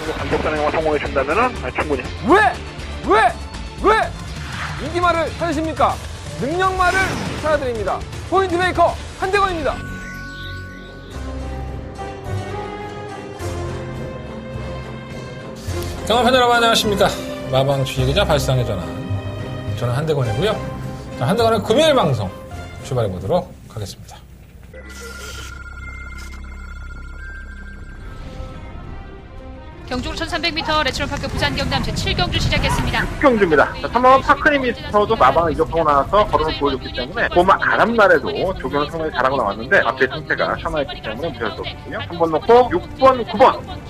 정도 강력한 행동을 성공해 준다면은 충분히. 왜 인기말을 찾으십니까? 능력말을 찾아드립니다. 포인트 메이커 한대건입니다. 경험팬 여러분 안녕하십니까. 마방 취재기자 발상의 전환, 저는 한대건이고요. 자, 한대건의 금요일 방송 출발해보도록 하겠습니다. 경주로 1300m 레츠런파크 부산 경남 제7경주 시작했습니다. 6경주입니다. 3번 파크니미스터도 마방을 이격하고 나서 걸음을 보여줬기 때문에 고마 아람날에도 조경을 상당히 잘하고 나왔는데 앞에 상태가 샤나했기 때문에 무시할 수 없고요. 3번 놓고 6번, 9번.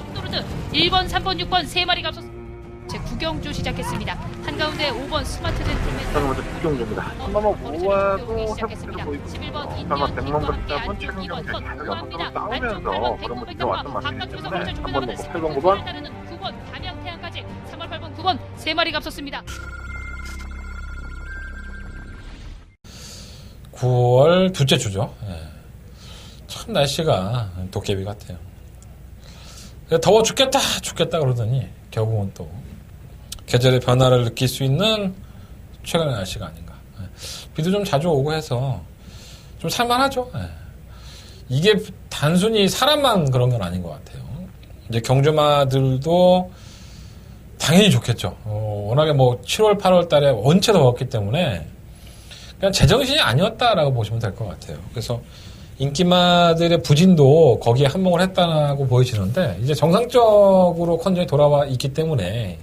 1번, 3번, 6번 세 마리가 앞섰습니다. 제9경주 시작했습니다. 한가운데 5번 스마트 젠틀맨. 저는 먼저 6경주입니다. 3번 5와도 회복세를 보이고 3번 백만번 잡은 최근경주 계속 연속으로 싸우면서 걸음을 이겨왔던 말이기 때문에 3번 놓고 8번, 9번. 9번 담양태양까지 3번, 8번, 9번 세 마리가 앞섰습니다. 9월 둘째 주죠. 참 날씨가 도깨비 같아요. 더워 죽겠다 그러더니 결국은 또 계절의 변화를 느낄 수 있는 최근의 날씨가 아닌가. 비도 좀 자주 오고 해서 좀 살만하죠. 이게 단순히 사람만 그런 건 아닌 것 같아요. 이제 경주마들도 당연히 좋겠죠. 워낙에 뭐 7월, 8월 달에 원체 더웠기 때문에 그냥 제정신이 아니었다라고 보시면 될 것 같아요. 그래서 인기마들의 부진도 거기에 한몫을 했다고 보여지는데 이제 정상적으로 컨디션이 돌아와 있기 때문에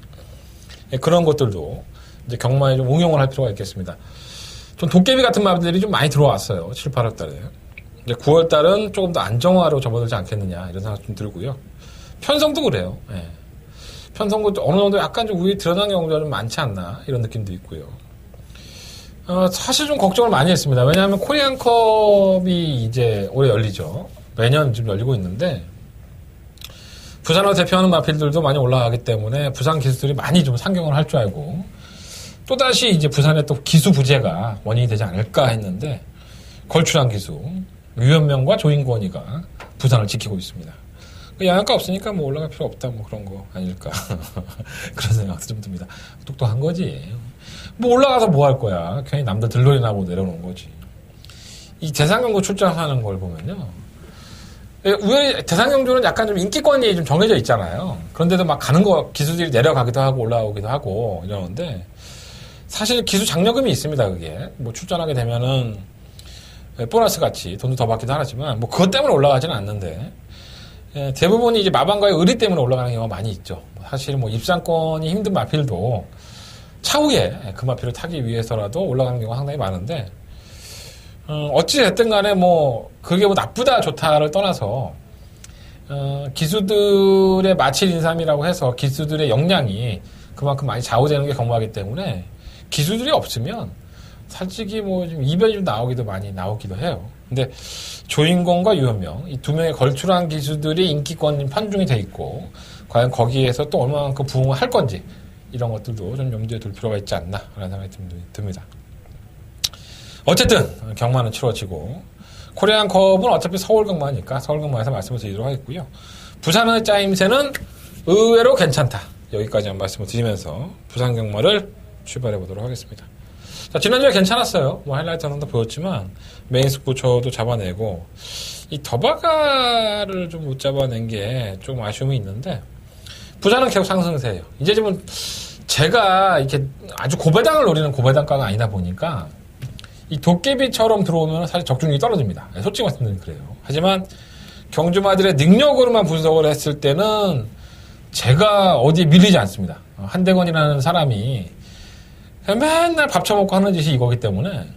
그런 것들도 이제 경마에 좀 응용을 할 필요가 있겠습니다. 좀 도깨비 같은 마들이 좀 많이 들어왔어요. 7, 8월 달에. 이제 9월 달은 조금 더 안정화로 접어들지 않겠느냐 이런 생각 좀 들고요. 편성도 그래요. 편성도 어느 정도 약간 좀 우위에 드러난 경우가 좀 많지 않나 이런 느낌도 있고요. 사실 좀 걱정을 많이 했습니다. 왜냐하면 코리안컵이 이제 올해 열리죠. 매년 지금 열리고 있는데 부산을 대표하는 마필들도 많이 올라가기 때문에 부산 기수들이 많이 좀 상경을 할 줄 알고 또다시 이제 부산의 또 기수 부재가 원인이 되지 않을까 했는데 걸출한 기수 유현명과 조인권이가 부산을 지키고 있습니다. 영양가 없으니까 뭐 올라갈 필요 없다 뭐 그런 거 아닐까 그런 생각도 좀 듭니다. 똑똑한 거지. 뭐 올라가서 뭐 할 거야. 괜히 남들 들러리나 보고 내려놓은 거지. 이 대상경주 출전하는 걸 보면요. 우연히 대상경주는 약간 좀 인기권이 좀 정해져 있잖아요. 그런데도 막 가는 거 기수들이 내려가기도 하고 올라오기도 하고 이러는데 사실 기수 장려금이 있습니다. 그게 뭐 출전하게 되면은 보너스 같이 돈도 더 받기도 하지만 뭐 그것 때문에 올라가지는 않는데 대부분이 이제 마방과의 의리 때문에 올라가는 경우가 많이 있죠. 사실 뭐 입상권이 힘든 마필도 차후에 그 마필을 타기 위해서라도 올라가는 경우가 상당히 많은데 어찌됐든 간에 뭐 그게 뭐 나쁘다 좋다를 떠나서 기수들의 마칠 인삼이라고 해서 기수들의 역량이 그만큼 많이 좌우되는 게 경무하기 때문에 기수들이 없으면 솔직히 뭐 좀 이변이 좀 나오기도 해요. 근데 조인권과 유현명 이 두 명의 걸출한 기수들이 인기권 편중이 돼 있고 과연 거기에서 또 얼마만큼 부응을 할 건지 이런 것들도 좀 염두에 둘 필요가 있지 않나 라는 생각이 듭니다. 어쨌든 경마는 치러지고 코리안컵은 어차피 서울 경마니까 서울 경마에서 말씀을 드리도록 하겠고요. 부산의 짜임새는 의외로 괜찮다. 여기까지 한 말씀을 드리면서 부산 경마를 출발해 보도록 하겠습니다. 자, 지난주에 괜찮았어요. 뭐 하이라이트 하는 거 보였지만 메인 스포처도 잡아내고 이 더바가를 좀 못 잡아낸 게 좀 아쉬움이 있는데 부산은 계속 상승세예요. 이제 지금 제가 이렇게 아주 고배당을 노리는 고배당가가 아니다 보니까 이 도깨비처럼 들어오면 사실 적중률이 떨어집니다. 솔직히 말씀드리면 그래요. 하지만 경주마들의 능력으로만 분석을 했을 때는 제가 어디에 밀리지 않습니다. 한대건이라는 사람이 맨날 밥 처먹고 하는 짓이 이거기 때문에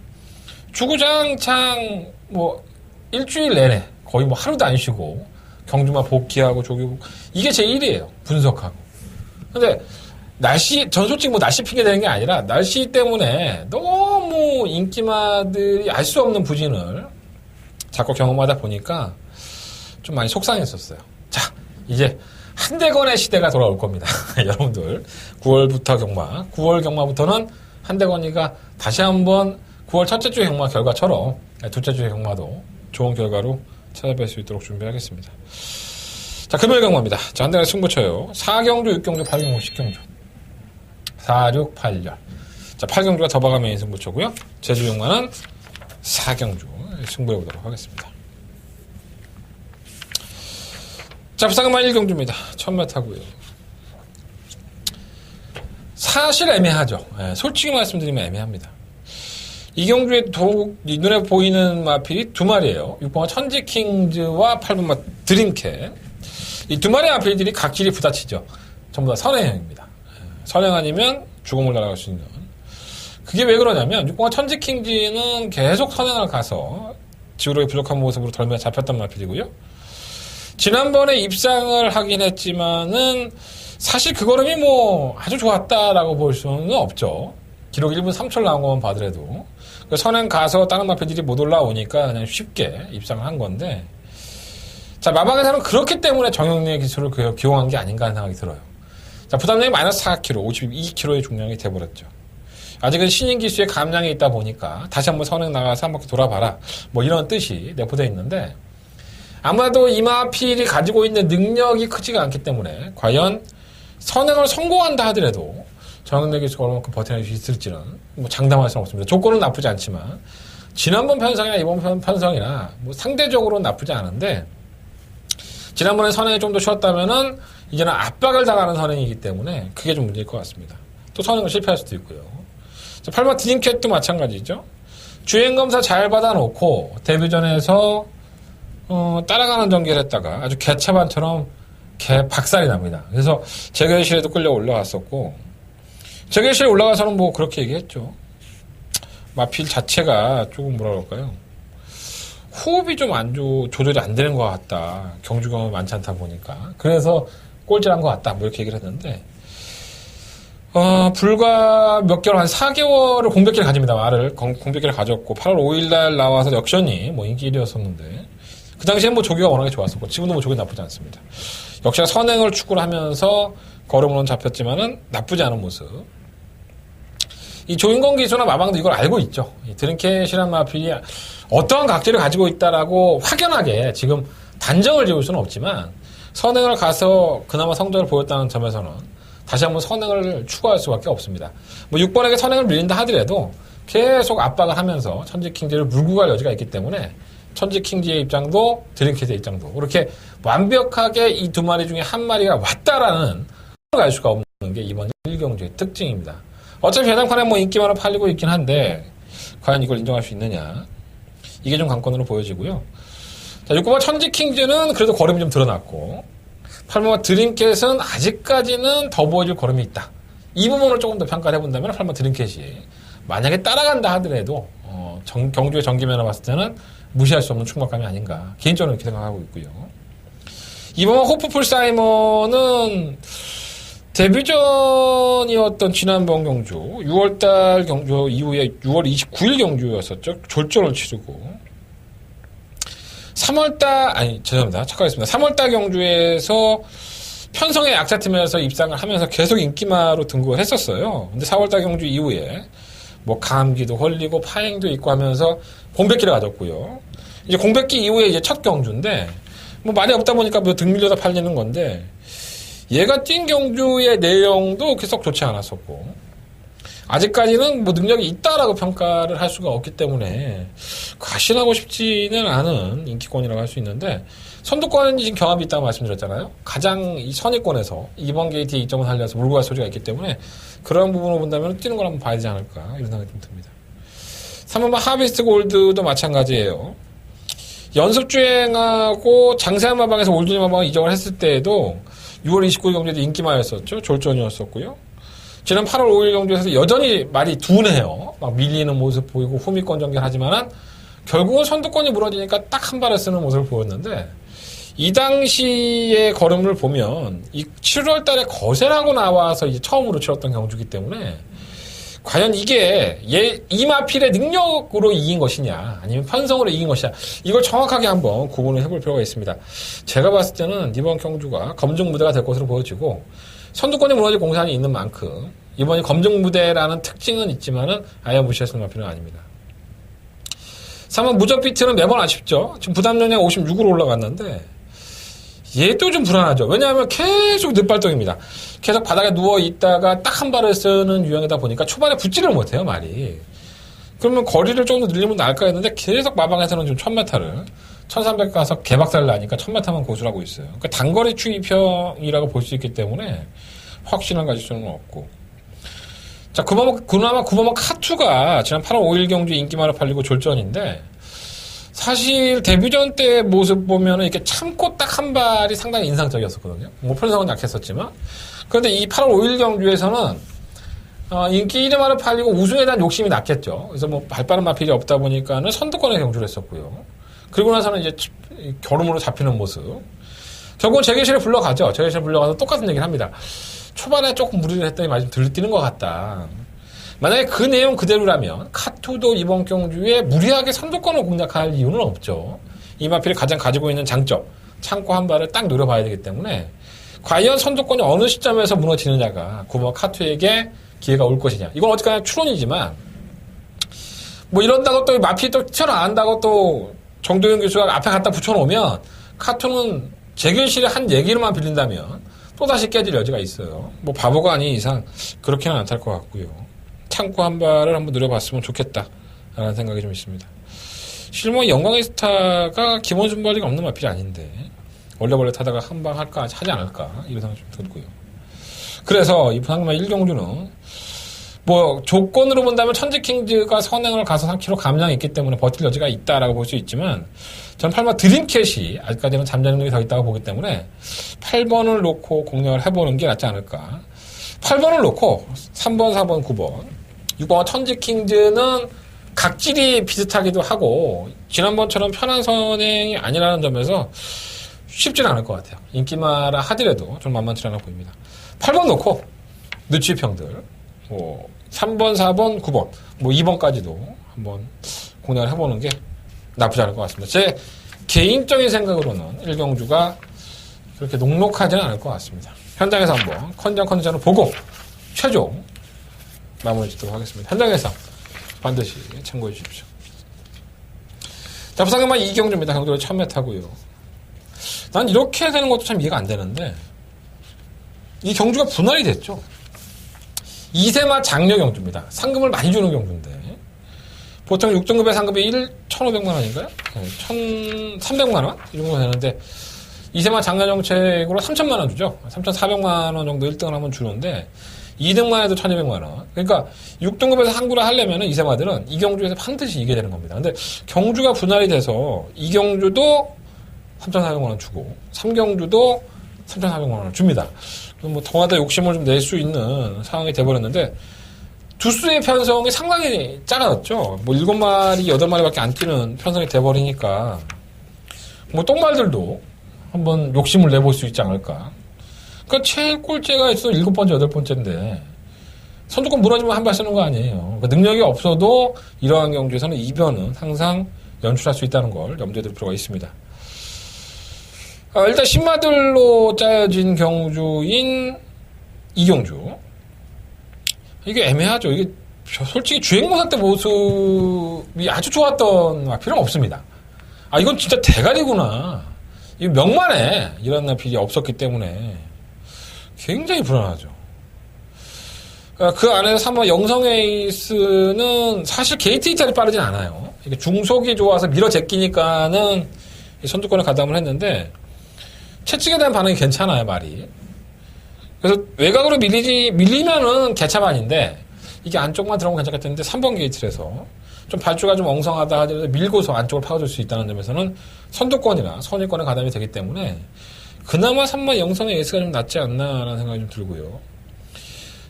주구장창 뭐 일주일 내내 거의 뭐 하루도 안 쉬고 경주마 복귀하고 조기고 이게 제 일이에요. 분석하고. 근데 전 솔직히 뭐 날씨 핑계 대는 게 아니라 날씨 때문에 너무 인기마들이 알 수 없는 부진을 자꾸 경험하다 보니까 좀 많이 속상했었어요. 자, 이제 한대건의 시대가 돌아올 겁니다. 여러분들 9월부터 경마 9월 경마부터는 한대건이가 다시 한번 9월 첫째 주 경마 결과처럼 둘째 주 경마도 좋은 결과로 찾아뵐 수 있도록 준비하겠습니다. 자, 금요일 경마입니다. 자, 한 달에 승부쳐요. 4경주, 6경주, 8경주, 10경주. 4, 6, 8열. 자, 8경주가 더 봐가면 승부처고요. 제주 경마는 4경주 승부해보도록 하겠습니다. 자, 부산경마 1경주입니다. 1000m고요. 사실 애매하죠. 예, 솔직히 말씀드리면 애매합니다. 이 경주에 눈에 보이는 마필이 두 마리예요. 6번마 천지킹즈와 8번마 드림캣. 이 두 마리 마필들이 각질이 부딪히죠. 전부 다 선행형입니다. 선행 아니면 죽음을 날아갈 수 있는. 그게 왜 그러냐면 6번마 천지킹즈는 계속 선행을 가서 지구력이 부족한 모습으로 덜미가 잡혔단 마필이고요. 지난번에 입상을 하긴 했지만은 사실 그 걸음이 뭐 아주 좋았다라고 볼 수는 없죠. 기록 1분 3초를 나온 것만 봐더라도. 선행 가서 다른 마필들이 못 올라오니까 그냥 쉽게 입상을 한 건데, 자, 마방에서는 그렇기 때문에 정영리의 기술을 기용한 게 아닌가 하는 생각이 들어요. 자, 부담량이 마이너스 4kg, 52kg의 중량이 돼버렸죠. 아직은 신인 기수의 감량이 있다 보니까 다시 한번 선행 나가서 한 바퀴 돌아봐라. 뭐 이런 뜻이 내포되어 있는데, 아무래도 이 마필이 가지고 있는 능력이 크지가 않기 때문에 과연 선행을 성공한다 하더라도 정영래 기수가 얼마만큼 버텨낼 수 있을지는 뭐 장담할 수는 없습니다. 조건은 나쁘지 않지만 지난번 편성이나 이번 편성이나 뭐 상대적으로 나쁘지 않은데, 지난번에 선행이 좀 더 쉬었다면은 이제는 압박을 당하는 선행이기 때문에 그게 좀 문제일 것 같습니다. 또 선행을 실패할 수도 있고요. 자, 8번 드림캣도 마찬가지죠. 주행검사 잘 받아놓고 데뷔전에서 따라가는 전개를 했다가 아주 개차반처럼 박살이 납니다. 그래서 재결실에도 끌려 올라갔었고, 재결실에 올라가서는 뭐 그렇게 얘기했죠. 마필 자체가 조금 뭐라 그럴까요? 호흡이 좀 조절이 안 되는 것 같다. 경주경험이 많지 않다 보니까. 그래서 꼴찌한 것 같다. 뭐 이렇게 얘기를 했는데, 불과 몇 개월, 한 4개월을 공백기를 가집니다. 말을. 공백기를 가졌고, 8월 5일날 나와서 역전이 뭐 인기 1위였었는데, 그 당시엔 뭐 조기가 워낙에 좋았었고, 지금도 뭐 조기 나쁘지 않습니다. 역시나 선행을 추구를 하면서 걸음으로는 잡혔지만은 나쁘지 않은 모습. 이 조인권 기수나 마방도 이걸 알고 있죠. 이 드림캣이란 마필이 어떠한 각질을 가지고 있다라고 확연하게 지금 단정을 지을 수는 없지만, 선행을 가서 그나마 성적을 보였다는 점에서는 다시 한번 선행을 추구할 수밖에 없습니다. 뭐 6번에게 선행을 밀린다 하더라도 계속 압박을 하면서 천지킹즈를 물고 갈 여지가 있기 때문에 천지킹즈의 입장도 드림캣의 입장도 그렇게 완벽하게 이 두 마리 중에 한 마리가 왔다라는 갈 수가 없는 게 이번 1경주의 특징입니다. 어차피 배당판에 뭐 인기만으로 팔리고 있긴 한데 과연 이걸 인정할 수 있느냐, 이게 좀 관건으로 보여지고요. 자, 6번 천지킹즈는 그래도 걸음이 좀 드러났고, 8번 드림캣은 아직까지는 더 보여줄 걸음이 있다. 이 부분을 조금 더 평가를 해본다면 8번 드림캣이 만약에 따라간다 하더라도 경주의 전기면허 봤을 때는 무시할 수 없는 충격감이 아닌가, 개인적으로 이렇게 생각하고 있고요. 이번 호프풀 사이먼은 데뷔전이었던 지난번 경주 6월달 경주 이후에 6월 29일 경주였었죠. 졸전을 치르고 3월달 3월달 경주에서 편성의 약자팀에서 입상을 하면서 계속 인기마로 등극을 했었어요. 근데 4월달 경주 이후에 뭐 감기도 걸리고 파행도 있고 하면서 공백기를 가졌고요. 이제 공백기 이후에 이제 첫 경주인데 뭐 말이 없다 보니까 뭐 등 밀려서 팔리는 건데, 얘가 뛴 경주의 내용도 계속 좋지 않았었고, 아직까지는 뭐 능력이 있다라고 평가를 할 수가 없기 때문에 과신하고 싶지는 않은 인기권이라고 할 수 있는데, 선두권은 지금 경합이 있다고 말씀드렸잖아요. 가장 이 선의권에서 이번 게이트에 이점을 살려서 몰고 갈 소리가 있기 때문에 그런 부분을 본다면 뛰는 걸 한번 봐야 되지 않을까, 이런 생각이 좀 듭니다. 3번번 하비스트 골드도 마찬가지예요. 연습주행하고 장세한 마방에서 올드니 마방을 이적을 했을 때에도 6월 29일 경주에도 인기마였었죠. 졸전이었었고요. 지난 8월 5일 경주에서 여전히 말이 둔해요. 막 밀리는 모습 보이고 후미권 전개하지만은 결국은 선두권이 무너지니까 딱 한 발을 쓰는 모습을 보였는데, 이 당시의 걸음을 보면 이 7월 달에 거세라고 나와서 이제 처음으로 치렀던 경주이기 때문에 과연 이게 이 마필의 능력으로 이긴 것이냐 아니면 편성으로 이긴 것이냐, 이걸 정확하게 한번 구분을 해볼 필요가 있습니다. 제가 봤을 때는 이번 경주가 검증 무대가 될 것으로 보여지고, 선두권이 무너질 공산이 있는 만큼 이번이 검증 무대라는 특징은 있지만은 아예 무시할 수 있는 마필은 아닙니다. 3번 무적비트는 매번 아쉽죠. 지금 부담력이 56으로 올라갔는데 얘도 좀 불안하죠. 왜냐하면 계속 늑발동입니다. 계속 바닥에 누워 있다가 딱 한 발을 쓰는 유형이다 보니까 초반에 붙지를 못해요, 말이. 그러면 거리를 조금 더 늘리면 나을까 했는데 계속 마방에서는 지금 1000m를 1300 가서 개박살 나니까 1000m만 고수하고 있어요. 그러니까 단거리 추이평이라고 볼 수 있기 때문에 확신을 가질 수는 없고. 자, 그나마 카투가 지난 8월 5일 경주 인기마를 팔리고 졸전인데 사실 데뷔전 때 모습 보면은 이렇게 참고 딱 한 발이 상당히 인상적이었었거든요. 뭐 편성은 약했었지만. 그런데 이 8월 5일 경주에서는 인기 1회마를 팔리고 우승에 대한 욕심이 났겠죠. 그래서 뭐 발빠른 마필이 없다 보니까는 선두권에 경주를 했었고요. 그리고 나서는 이제 겨루무로 잡히는 모습. 결국은 재계실에 불러가죠. 재계실에 불러가서 똑같은 얘기를 합니다. 초반에 조금 무리를 했더니 많이 좀 들뛰는 것 같다. 만약에 그 내용 그대로라면 카투도 이번 경주에 무리하게 선두권을 공략할 이유는 없죠. 이 마필이 가장 가지고 있는 장점, 창고 한 발을 딱 노려봐야 되기 때문에 과연 선두권이 어느 시점에서 무너지느냐가 구마 카투에게 기회가 올 것이냐. 이건 어쨌거나 추론이지만 뭐 이런다고 또 마필이 또 튀어나간다고 또 정도현 교수가 앞에 갖다 붙여놓으면 카투는 재결실에 한 얘기로만 빌린다면 또다시 깨질 여지가 있어요. 뭐 바보가 아닌 이상 그렇게는 안 탈 것 같고요. 창고 한 발을 한번 누려봤으면 좋겠다라는 생각이 좀 있습니다. 실무 영광의 스타가 기본 순발리가 없는 마필이 아닌데 원래 타다가 한 방 하지 않을까 이런 생각이 좀 들고요. 그래서 이 상마 1경주는 뭐 조건으로 본다면 천지킹즈가 선행을 가서 3km 감량이 있기 때문에 버틸 여지가 있다라고 볼 수 있지만 저는 8번 드림캣이 아직까지는 잠자는 게 더 있다고 보기 때문에 8번을 놓고 공략을 해보는 게 낫지 않을까. 8번을 놓고 3번, 4번, 9번 6번 천지킹즈는 각질이 비슷하기도 하고 지난번처럼 편한 선행이 아니라는 점에서 쉽지는 않을 것 같아요. 인기마라 하더라도 좀 만만치 않아 보입니다. 8번 놓고 늦추평들 뭐 3번, 4번, 9번 뭐 2번까지도 한번 공략을 해보는 게 나쁘지 않을 것 같습니다. 제 개인적인 생각으로는 1경주가 그렇게 녹록하지는 않을 것 같습니다. 현장에서 한번 컨디션을 보고 최종 마무리 짓도록 하겠습니다. 현장에서 반드시 참고해 주십시오. 자, 부산경마 2경주입니다. 경주를 1000m고요. 난 이렇게 되는 것도 참 이해가 안 되는데 이 경주가 분할이 됐죠. 2세마 장려 경주입니다. 상금을 많이 주는 경주인데 보통 6등급의 상금이 1,500만 원인가요? 1,300만 원? 이 정도 되는데 2세마 장려 정책으로 3,000만 원 주죠. 3,400만 원 정도 1등을 하면 주는데 2등만 해도 1,200만 원. 그러니까 6등급에서 항구를 하려면은 2세마들은 이 경주에서 반드시 이겨야 되는 겁니다. 근데 경주가 분할이 돼서 이 경주도 3,400만 원 주고 3경주도 3,400만 원을 줍니다. 뭐 더하다 욕심을 좀 낼 수 있는 상황이 돼버렸는데 두수의 편성이 상당히 작아졌죠. 뭐 7마리, 8마리밖에 안 뛰는 편성이 돼버리니까 뭐 똥말들도 한번 욕심을 내볼 수 있지 않을까. 그러니까 최 꼴째가 있어 7번째, 8번째인데 선두권 무너지면 한 발 쓰는 거 아니에요. 그러니까 능력이 없어도 이러한 경주에서는 이변은 항상 연출할 수 있다는 걸 염두에 둘 필요가 있습니다. 일단 신마들로 짜여진 경주인 이경주. 이게 애매하죠. 이게 솔직히 주행모사 때 모습이 아주 좋았던 필요는 없습니다. 이건 진짜 대가리구나. 이 명만에 이런 나필이 없었기 때문에 굉장히 불안하죠. 그 안에서 3번 영성에이스는 사실 게이트 이탈이 빠르진 않아요. 이게 중속이 좋아서 밀어 제끼니까는 선두권에 가담을 했는데 채찍에 대한 반응이 괜찮아요, 말이. 그래서 외곽으로 밀리면은 개차반인데 이게 안쪽만 들어오면 괜찮겠는데 3번 게이트에서 좀 발주가 좀 엉성하다 하더라도 밀고서 안쪽을 파고들 수 있다는 점에서는 선두권이나 선위권에 가담이 되기 때문에 그나마 3번 영성의 에이스가 좀 낫지 않나라는 생각이 좀 들고요.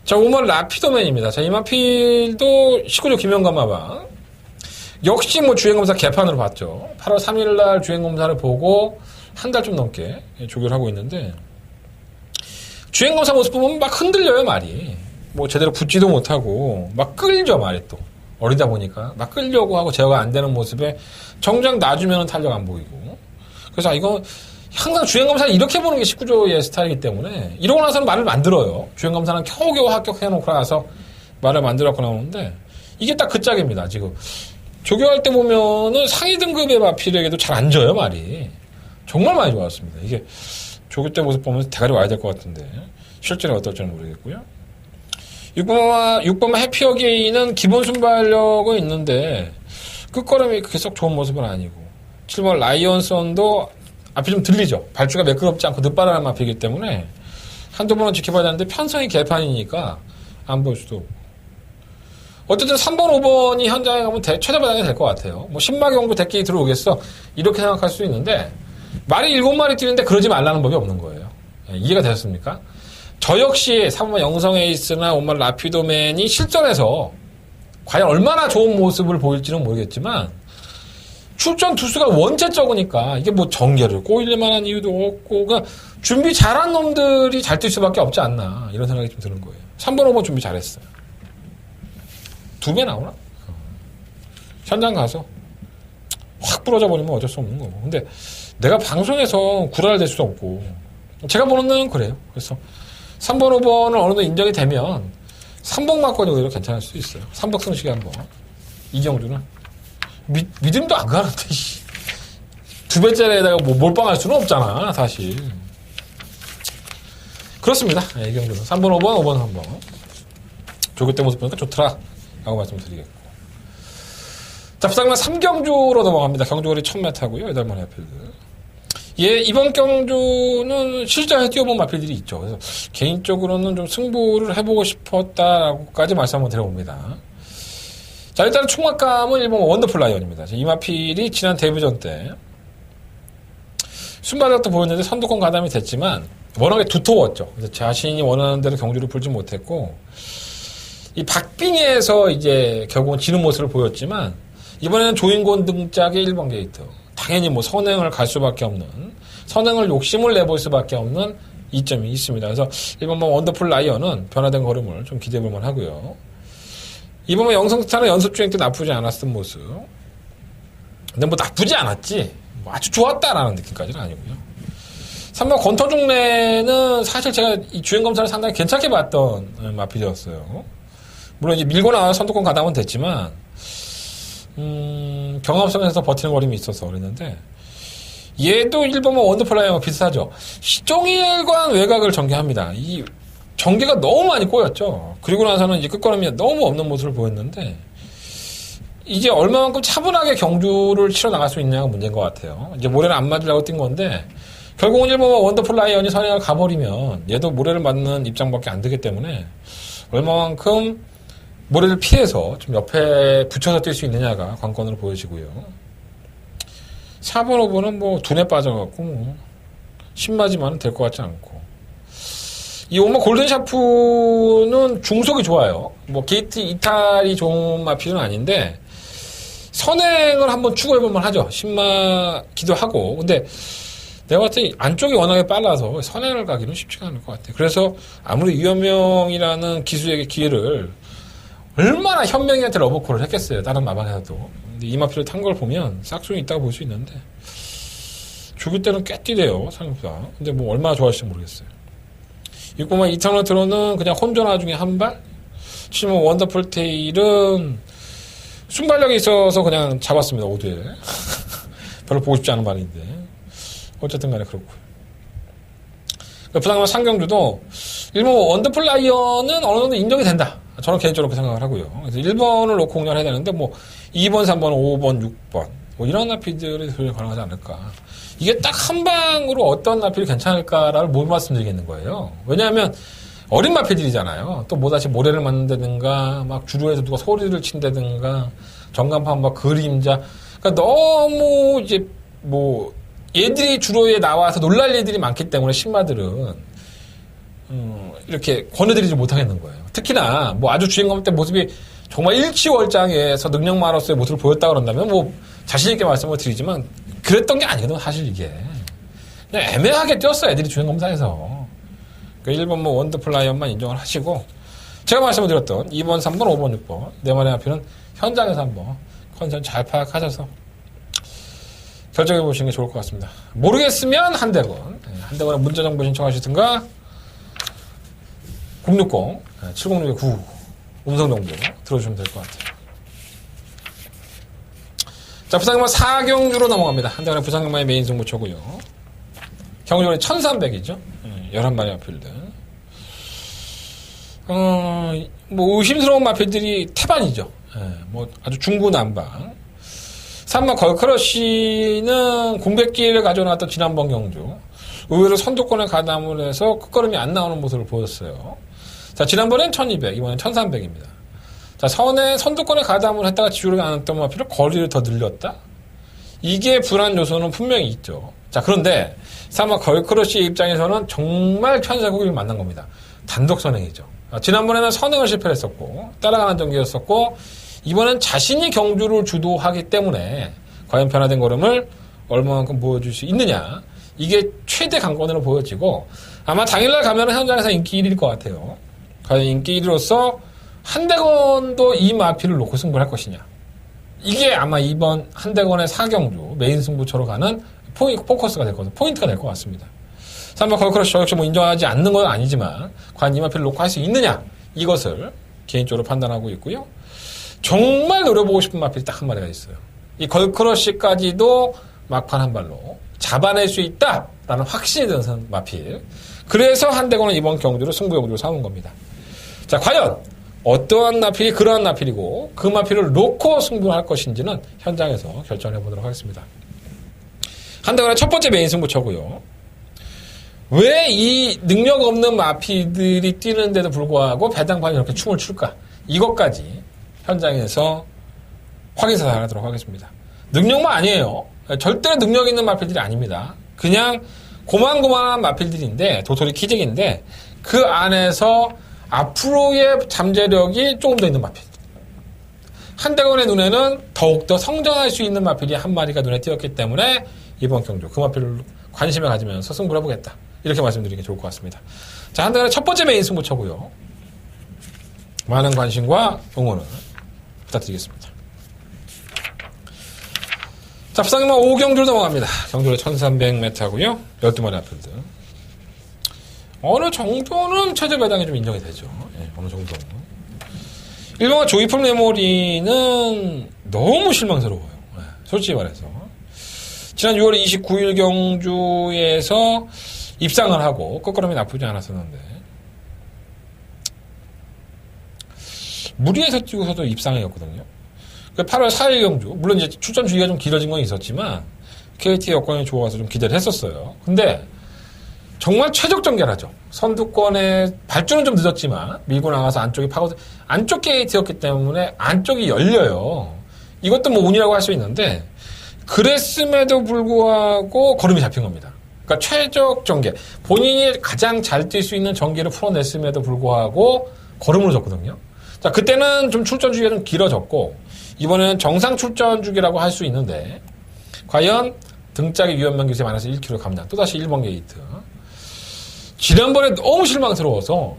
자, 5번 라피도맨입니다. 자, 이 마필도 19조 김영감마방. 역시 뭐 주행검사 개판으로 봤죠. 8월 3일날 주행검사를 보고 한 달 좀 넘게 조교를 하고 있는데 주행검사 모습 보면 막 흔들려요, 말이. 뭐 제대로 붙지도 못하고 막 끌죠, 말이 또. 어리다 보니까 막 끌려고 하고 제어가 안 되는 모습에 정작 놔주면은 탄력 안 보이고. 그래서 이거 항상 주행검사를 이렇게 보는 게 19조의 스타일이기 때문에 이러고 나서는 말을 만들어요. 주행검사는 겨우겨우 합격해놓고 나서 말을 만들어갖고 나오는데 이게 딱 그 짝입니다, 지금. 조교할 때 보면은 상위 등급의 마필에게도 잘 안 져요, 말이. 정말 많이 좋았습니다. 이게 조교 때 모습 보면서 대가리 와야 될 것 같은데 실제로 어떨지는 모르겠고요. 6번마 해피 어게인은 기본 순발력은 있는데 끝걸음이 그렇게 썩 좋은 모습은 아니고 7번 라이언선도 앞이 좀 들리죠. 발주가 매끄럽지 않고 늦바라는 앞이기 때문에 한두 번은 지켜봐야 되는데 편성이 개판이니까 안 볼 수도 없고. 어쨌든 3번, 5번이 현장에 가면 최저배당이 될 것 같아요. 뭐 10마 경부 대끼 들어오겠어? 이렇게 생각할 수 있는데 말이 7마리 뛰는데 그러지 말라는 법이 없는 거예요. 이해가 되셨습니까? 저 역시 3번 영성 에이스나 5번 라피도맨이 실전에서 과연 얼마나 좋은 모습을 보일지는 모르겠지만 출전 투수가 원체 적으니까 이게 뭐 전개를 꼬일 만한 이유도 없고 그러니까 준비 잘한 놈들이 잘 뛸 수밖에 없지 않나 이런 생각이 좀 드는 거예요. 3번, 5번 준비 잘했어요. 2배 나오나? 현장 가서 확 부러져 버리면 어쩔 수 없는 거고. 근데 내가 방송에서 구라를 댈 수도 없고 제가 보는 데는 그래요. 그래서 3번, 5번을 어느 정도 인정이 되면 3번 맞건이 오히려 괜찮을 수도 있어요. 3번 승식이 한번. 이경주는 믿음도 안 가는데 2배짜리에다가 뭐 몰빵할 수는 없잖아 사실. 그렇습니다. 이경주는 3번, 5번, 5번, 3번. 조교 때 모습 보니까 좋더라 라고 말씀드리겠고. 자, 부상만 3경주로 넘어갑니다. 경주거리 1000m고요. 8번 마필드. 예, 이번 경주는 실전에 뛰어본 마필들이 있죠. 그래서 개인적으로는 좀 승부를 해보고 싶었다라고까지 말씀 한번 드려봅니다. 자, 일단 총합감은 일본 원더풀 라이언입니다. 이 마필이 지난 데뷔전 때 순발력도 보였는데 선두권 가담이 됐지만 워낙에 두터웠죠. 그래서 자신이 원하는 대로 경주를 풀지 못했고 이 박빙에서 이제 결국은 지는 모습을 보였지만 이번에는 조인곤 등짝의 1번 게이트. 당연히 뭐 선행을 갈 수밖에 없는, 선행을 욕심을 내볼 수밖에 없는 이점이 있습니다. 그래서 1번번 원더풀 라이언은 변화된 걸음을 좀 기대해볼만 하고요. 2번번 영성스타는 연습주행 때 나쁘지 않았던 모습. 근데 뭐 나쁘지 않았지. 뭐 아주 좋았다라는 느낌까지는 아니고요. 3번 권터중래는 사실 제가 이 주행검사를 상당히 괜찮게 봤던 마필이었어요. 물론 이제 밀고 나와 선두권 가담은 됐지만, 경합성에서 버티는 거림이 있어서 그랬는데, 얘도 1번은 원더플라이어와 비슷하죠. 시종일관 외곽을 전개합니다. 이 전개가 너무 많이 꼬였죠. 그리고 나서는 이제 끝걸음이 너무 없는 모습을 보였는데, 이제 얼마만큼 차분하게 경주를 치러 나갈 수 있냐가 문제인 것 같아요. 이제 모래를 안 맞으려고 뛴 건데, 결국은 1번은 원더플라이언이 선행을 가버리면 얘도 모래를 맞는 입장밖에 안 되기 때문에, 얼마만큼 모래를 피해서 좀 옆에 붙여서 뛸 수 있느냐가 관건으로 보여지고요. 4번, 5번은 뭐 두뇌 빠져갖고 뭐 신맞이만 될 것 같지 않고. 이 5번 골든샤프는 중속이 좋아요. 뭐 게이트 이탈이 좋은 마필은 아닌데 선행을 한번 추구해볼만 하죠. 신마기도 하고. 근데 내가 봤을 때 안쪽이 워낙에 빨라서 선행을 가기는 쉽지가 않을 것 같아요. 그래서 아무리 유현명이라는 기수에게 기회를 얼마나 현명이한테 러버콜을 했겠어요. 다른 마방에서도. 근데 이 마필을 탄 걸 보면 싹수는 있다고 볼 수 있는데 죽일 때는 꽤 뛰대요. 생각보다. 근데 뭐 얼마나 좋아할지 모르겠어요. 6번만 이터널 트로는 그냥 혼전화 중에 한 발? 7번 원더풀 테일은 순발력이 있어서 그냥 잡았습니다. 5두에. 별로 보고 싶지 않은 말인데. 어쨌든 간에 그렇고요. 부상만 상경주도 1번 원더풀 라이언은 어느 정도 인정이 된다. 저는 개인적으로 그렇게 생각을 하고요. 그래서 1번을 놓고 공략을 해야 되는데, 뭐, 2번, 3번, 5번, 6번. 뭐, 이런 나필들이 소리 가능하지 않을까. 이게 딱 한 방으로 어떤 나필이 괜찮을까를 못 말씀드리겠는 거예요. 왜냐하면, 어린 마필들이잖아요. 또 뭐 다시 모래를 맞는다든가, 막 주류에서 누가 소리를 친다든가, 전간판 막 그림자. 그러니까 너무 이제, 뭐, 얘들이 주로에 나와서 놀랄 일들이 많기 때문에, 신마들은. 이렇게 권해드리지 못하겠는 거예요. 특히나 뭐 아주 주인공 때 모습이 정말 일치월장에서 능력마로서의 모습을 보였다 그런다면 뭐 자신있게 말씀을 드리지만 그랬던 게 아니거든 사실 이게. 그냥 애매하게 뛰었어 애들이 주행검사에서. 그러니까 1번 뭐 원더플라이언만 인정을 하시고 제가 말씀을 드렸던 2번, 3번, 5번, 6번 네 마리 앞에는 현장에서 한번 컨디션 잘 파악하셔서 결정해 보시는 게 좋을 것 같습니다. 모르겠으면 한대건 한대건에 문자정보 신청하시든가 060-706-999 음성정보 들어주시면 될 것 같아요. 자, 부상경마 4경주로 넘어갑니다. 한대건의 부상경마의 메인 승부처고요. 경주는 1300이죠. 11마리 마필들. 뭐 의심스러운 마필들이 태반이죠. 뭐 아주 중구난방. 3번 걸크러쉬는 공백기를 가져나왔던 지난번 경주. 의외로 선두권에 가담을 해서 끝걸음이 안 나오는 모습을 보였어요. 자, 지난번엔 1200, 이번엔 1300입니다. 자, 선두권에 가담을 했다가 지우를 안 했던 마필을 거리를 더 늘렸다? 이게 불안 요소는 분명히 있죠. 자, 그런데 3번 걸크러쉬 입장에서는 정말 천사국을 만난 겁니다. 단독 선행이죠. 지난번에는 선행을 실패했었고 따라가는 전기였었고 이번엔 자신이 경주를 주도하기 때문에 과연 변화된 걸음을 얼마만큼 보여줄 수 있느냐, 이게 최대 관건으로 보여지고 아마 당일날 가면 현장에서 인기 1위일 것 같아요. 과연 인기 1위로서 한대건도 이 마필을 놓고 승부를 할 것이냐, 이게 아마 이번 한대건의 4경주 메인 승부처로 가는 포커스가 될 것, 포인트가 될 것 같습니다. 3번 걸크러쉬 저 역시 뭐 인정하지 않는 건 아니지만 과연 이 마필을 놓고 할 수 있느냐, 이것을 개인적으로 판단하고 있고요. 정말 노려보고 싶은 마필이 딱 한 마리가 있어요. 이 걸크러쉬까지도 막판 한 발로 잡아낼 수 있다라는 확신이 드는 마필. 그래서 한대건은 이번 경주를 승부경주로 삼은 겁니다. 자, 과연 어떠한 마필이 그러한 마필이고 그 마필을 놓고 승부를 할 것인지는 현장에서 결정해 보도록 하겠습니다. 한대건의 첫 번째 메인 승부처고요. 왜 이 능력 없는 마필들이 뛰는데도 불구하고 배당판이 이렇게 춤을 출까? 이것까지 현장에서 확인사살하도록 하겠습니다. 능력만 아니에요. 절대 능력 있는 마필들이 아닙니다. 그냥 고만고만한 마필들인데, 도토리 키직인데 그 안에서 앞으로의 잠재력이 조금 더 있는 마필. 한대건의 눈에는 더욱더 성장할 수 있는 마필이 한 마리가 눈에 띄었기 때문에 이번 경주 그 마필을 관심을 가지면서 승부를 해보겠다, 이렇게 말씀드리는 게 좋을 것 같습니다. 자, 한대건의 첫 번째 메인 승부처고요. 많은 관심과 응원을 부탁드리겠습니다. 자, 부상님만 5경주로 넘어갑니다. 경주로 1300m고요. 12마리 마필들. 어느 정도는 최저 배당이 좀 인정이 되죠. 예, 어느 정도는. 1번가 조이풀 메모리는 너무 실망스러워요. 예, 솔직히 말해서. 지난 6월 29일 경주에서 입상을 하고 끝걸음이 나쁘지 않았었는데 무리해서 뛰고서도 입상이었거든요. 8월 4일 경주, 물론 이제 출전 주기가 좀 길어진 건 있었지만 KT 여건이 좋아서 좀 기대를 했었어요. 근데 정말 최적 결하죠. 선두권에 발주는 좀 늦었지만 밀고 나가서 안쪽이 파고들, 안쪽 게이트였기 때문에 안쪽이 열려요. 이것도 뭐 운이라고 할 수 있는데 그랬음에도 불구하고 걸음이 잡힌 겁니다. 그러니까 최적 전개, 본인이 가장 잘 뛸 수 있는 전개를 풀어냈음에도 불구하고 걸음으로 졌거든요. 자, 그때는 좀 출전 주기가 좀 길어졌고 이번에는 정상 출전 주기라고 할 수 있는데 과연 등짝의 위험면 기세 마이너스 1kg 감량, 또다시 1번 게이트. 지난번에 너무 실망스러워서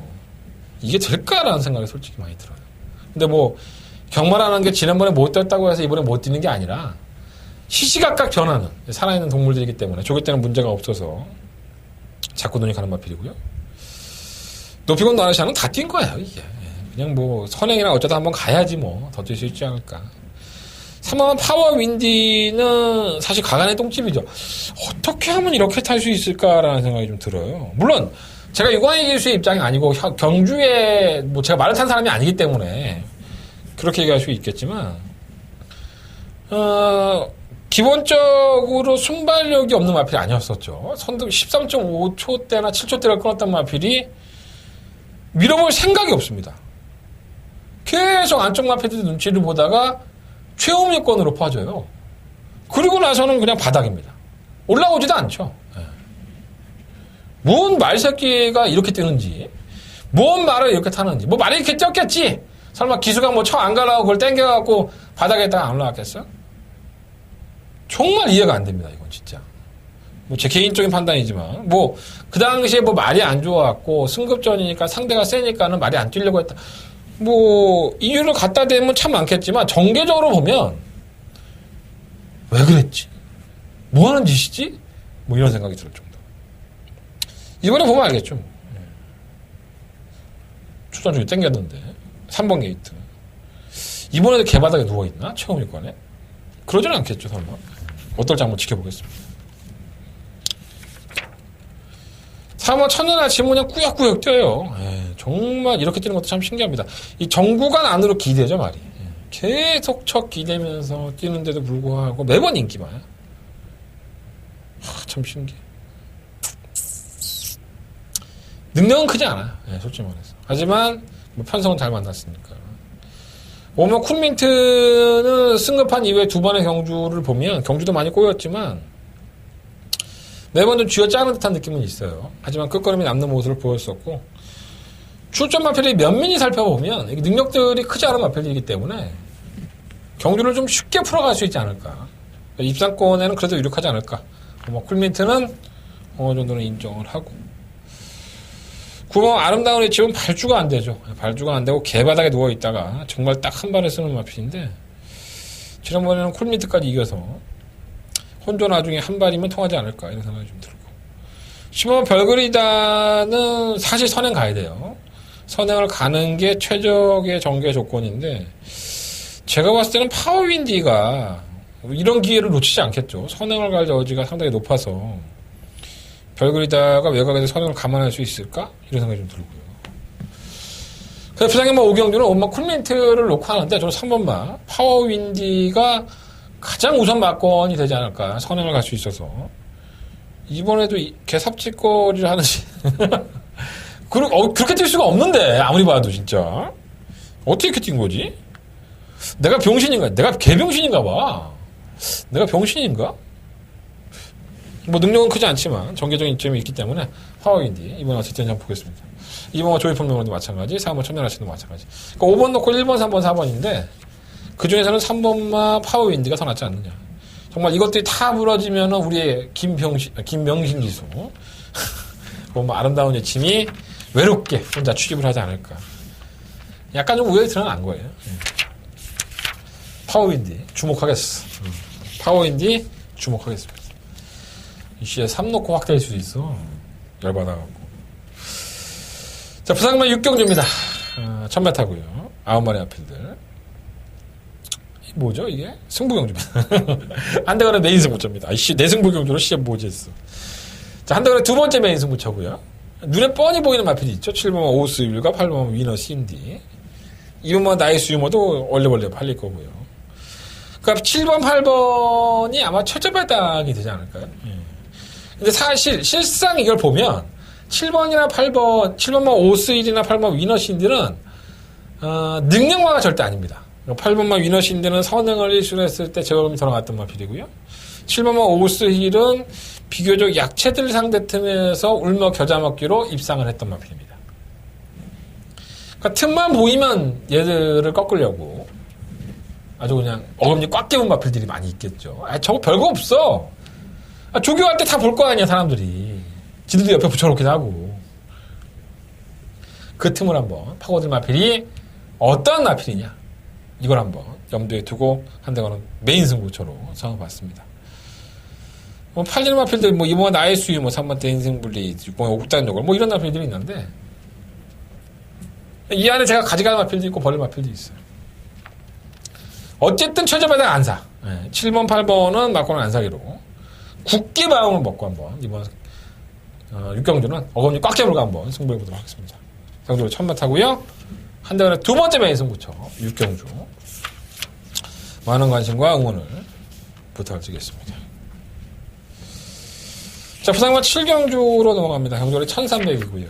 이게 될까라는 생각이 솔직히 많이 들어요. 근데 뭐 경마라는 게 지난번에 못 뛰었다고 해서 이번에 못 뛰는 게 아니라 시시각각 변하는 살아있는 동물들이기 때문에 조개 때는 문제가 없어서 자꾸 눈이 가는 마필이고요. 노피곤 나르샤는 다 뛴 거예요, 이게. 그냥 뭐 선행이랑 어쩌다 한번 가야지 뭐 더 뛸 수 있지 않을까. 3번 파워 윈디는 사실 가간의 똥집이죠. 어떻게 하면 이렇게 탈 수 있을까라는 생각이 좀 들어요. 물론 제가 유광희 기수의 입장이 아니고 경주에 뭐 제가 말을 탄 사람이 아니기 때문에 그렇게 얘기할 수 있겠지만 기본적으로 순발력이 없는 마필이 아니었었죠. 선두 13.5초대나 7초대를 끊었던 마필이 밀어볼 생각이 없습니다. 계속 안쪽 마필들 눈치를 보다가 최후미권으로 퍼져요. 그리고 나서는 그냥 바닥입니다. 올라오지도 않죠. 뭔 말새끼가 이렇게 뛰는지, 뭔 말을 이렇게 타는지, 뭐 말이 이렇게 뛰었겠지. 설마 기수가 뭐 쳐 안 가라고 그걸 땡겨갖고 바닥에다가 안 올라갔겠어? 정말 이해가 안 됩니다. 이건 진짜. 뭐 제 개인적인 판단이지만 뭐 그 당시에 뭐 말이 안 좋았고 승급전이니까 상대가 세니까는 말이 안 뛰려고 했다. 뭐 이유를 갖다 대면 참 많겠지만 정계적으로 보면 왜 그랬지? 뭐 하는 짓이지? 뭐 이런 생각이 들 정도. 이번에 보면 알겠죠. 출전중에 땡겼는데 3번 게이트. 이번에도 개바닥에 누워있나? 최후미권에? 그러지는 않겠죠, 설마. 어떨지 한번 지켜보겠습니다. 3번 첫날 아침에 그냥 꾸역꾸역 뛰어요. 정말 이렇게 뛰는 것도 참 신기합니다. 이 정구간 안으로 기대죠, 말이. 계속 척 기대면서 뛰는데도 불구하고 매번 인기만. 참 신기해. 능력은 크지 않아. 솔직히 말해서. 하지만 뭐 편성은 잘 만났으니까. 오면 쿤민트는 승급한 이후에 두 번의 경주를 보면 경주도 많이 꼬였지만 매번 좀 쥐어짜는 듯한 느낌은 있어요. 하지만 끝걸음이 남는 모습을 보였었고 출전 마필이 면밀히 살펴보면 이게 능력들이 크지 않은 마필이기 때문에 경주를 좀 쉽게 풀어갈 수 있지 않을까. 입상권에는 그래도 유력하지 않을까. 쿨민트는 어느 정도는 인정을 하고 9번 아름다운 의 집은 발주가 안 되죠. 발주가 안 되고 개바닥에 누워있다가 정말 딱 한 발에 쓰는 마필인데 지난번에는 쿨민트까지 이겨서 혼조 나중에 한 발이면 통하지 않을까 이런 생각이 좀 들고 10번 별그리다는 사실 선행 가야 돼요. 선행을 가는 게 최적의 전개 조건인데 제가 봤을 때는 파워윈디가 이런 기회를 놓치지 않겠죠. 선행을 갈 여지가 상당히 높아서 별그리다가 외곽에서 선행을 감안할 수 있을까? 이런 생각이 좀 들고요. 그래서 부장님 오경주는 엄마 쿨민트를 놓고 하는데 저는 3번마 파워윈디가 가장 우선 막건이 되지 않을까. 선행을 갈 수 있어서 이번에도 개삽질거리를 하는지 그렇게 뛸 수가 없는데 아무리 봐도 진짜 어떻게 이렇게 뛴 거지? 내가 병신인가? 내가 개병신인가 봐. 내가 병신인가? 뭐 능력은 크지 않지만 전개적인 이점이 있기 때문에 파워윈디 이번 어쨌든 한번 보겠습니다. 2번과 조이풀명으로도 마찬가지 4번 천연아치도 마찬가지. 그러니까 5번 놓고 1번 3번 4번인데 그 중에서는 3번만 파워윈디가 더 낫지 않느냐. 정말 이것들이 다 부러지면 우리의 김명신 기수 뭐 아름다운 여친이 외롭게 혼자 취집을 하지 않을까. 약간 좀 우연히 드러난 거예요. 파워윈디 주목하겠어. 파워윈디 주목하겠습니다. 이씨에 3 놓고 확대할 수도 있어. 열받아갖고. 자, 부상만 6경주입니다. 1000m고요. 9마리 아필들. 뭐죠, 이게? 승부경주입니다. 한대간의 메인 승부처입니다. 이씨, 내 승부경주로 시합 뭐지 했어. 자, 한대간의 두 번째 메인 승부처고요. 눈에 뻔히 보이는 마필이 있죠. 7번만 오스윌과 8번만 위너 신디. 2번만 나이스 유머도 원래 팔릴 거고요. 그러니까 7번, 8번이 아마 최저배당이 되지 않을까요? 근데 사실 실상 이걸 보면 7번이나 8번, 7번만 오스윌이나 8번 위너 신디는 능력화가 절대 아닙니다. 8번만 위너 신디는 선행을 일수로 했을 때 제어름이 돌아갔던 마필이고요. 7번만 오스힐은 비교적 약체들 상대 틈에서 울며 겨자 먹기로 입상을 했던 마필입니다. 그러니까 틈만 보이면 얘들을 꺾으려고 아주 그냥 어금니 꽉 깨문 마필들이 많이 있겠죠. 저거 별거 없어. 조교할 때 다 볼 거 아니야, 사람들이. 지들도 옆에 붙여놓기도 하고. 그 틈을 한번 파고들 마필이 어떤 마필이냐. 이걸 한번 염두에 두고 한대거는 메인 승부처로 정해봤습니다. 뭐 팔리는 마필들, 뭐 이번 나의 수유, 뭐 3번 때 인생분리, 6번 옥단 요걸, 뭐 이런 마필들이 있는데 이 안에 제가 가져가는 마필도 있고 버릴 마필도 있어요. 어쨌든 최저배당 안 사. 7번, 8번은 맞고는 안 사기로 굳게 마음을 먹고 한번 이번 6경주는 어금니 꽉 깨물고 한번 승부해보도록 하겠습니다. 상대로 1000m고요. 한대간의 두 번째 메인 승부처 6경주 많은 관심과 응원을 부탁드리겠습니다. 자, 부상만 7경주로 넘어갑니다. 경주는 1300이고요.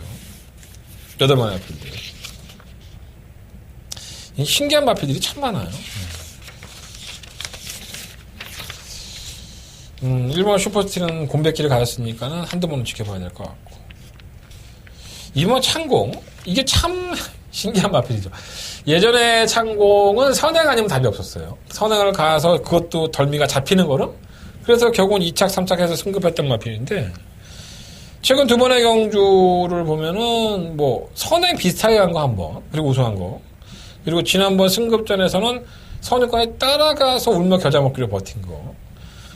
8마리 마필들. 신기한 마필들이 참 많아요. 1번 슈퍼스틸은 곰백기를 가졌으니까는 한두 번은 지켜봐야 될 것 같고. 2번 창공. 이게 참 신기한 마필이죠. 예전에 창공은 선행 아니면 답이 없었어요. 선행을 가서 그것도 덜미가 잡히는 거는 그래서 결국은 2착, 3착 해서 승급했던 마필인데 최근 두 번의 경주를 보면은 뭐 선행 비슷하게 간 거 한 번, 그리고 우승한 거, 그리고 지난번 승급전에서는 선행권에 따라가서 울며 겨자 먹기를 버틴 거.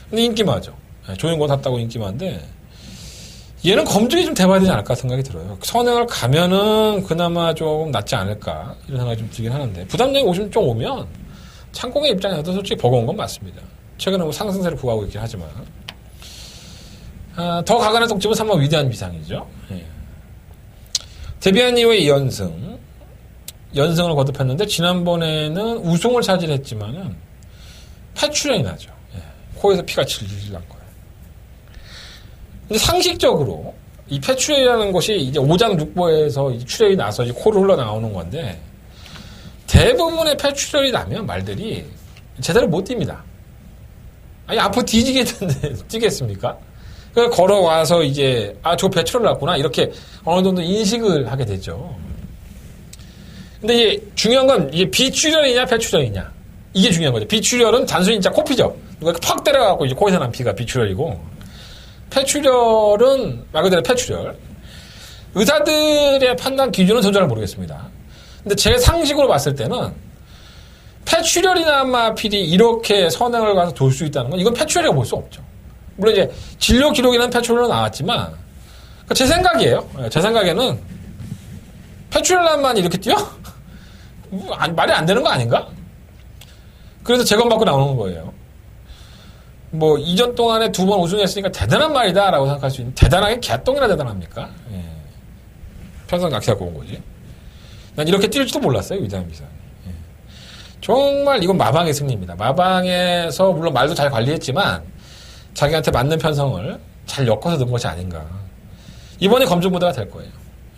근데 인기마죠. 조용권 탔다고 인기마인데 얘는 검증이 좀 돼봐야 되지 않을까 생각이 들어요. 선행을 가면은 그나마 좀 낫지 않을까 이런 생각이 좀 들긴 하는데 부담량이 50.5면 창공의 입장에서도 솔직히 버거운 건 맞습니다. 최근에 뭐 상승세를 구가하고 있긴 하지만 더 가관의 똥집은 3번 위대한 비상이죠. 예. 데뷔한 이후에 연승을 거듭했는데 지난번에는 우승을 차지했지만은 폐출혈이 나죠. 예. 코에서 피가 질질 난 거예요. 근데 상식적으로 이 폐출혈이라는 것이 이제 오장육부에서 이제 출혈이 나서 이제 코로 흘러나오는 건데 대부분의 폐출혈이 나면 말들이 제대로 못 뜁니다. 아니 앞으로 뒤지겠는데 뛰겠습니까? 그래서 걸어와서 이제 저 폐출혈 났구나 이렇게 어느 정도 인식을 하게 되죠. 근데 이제 중요한 건 이게 비출혈이냐 폐출혈이냐 이게 중요한 거죠. 비출혈은 단순히 진짜 코피죠. 누가 팍 때려갖고 이제 코에서 난 피가 비출혈이고 폐출혈은 말 그대로 폐출혈. 의사들의 판단 기준은 전 잘 모르겠습니다. 근데 제 상식으로 봤을 때는 폐출혈이나 마필이 이렇게 선행을 가서 돌 수 있다는 건 이건 폐출혈이라고 볼 수 없죠. 물론 이제 진료 기록에는 폐출혈로 나왔지만 제 생각이에요. 제 생각에는 폐출혈만 이렇게 뛰어? 말이 안 되는 거 아닌가? 그래서 재검받고 나오는 거예요. 뭐 이전 동안에 2번 우승했으니까 대단한 말이다 라고 생각할 수 있는 대단하게 개똥이나 대단합니까? 예. 편성 약세갖고 온 거지. 난 이렇게 뛸 줄도 몰랐어요. 위대한 비상. 예. 정말 이건 마방의 승리입니다. 마방에서 물론 말도 잘 관리했지만 자기한테 맞는 편성을 잘 엮어서 넣은 것이 아닌가. 이번에 검증무대가 될 거예요.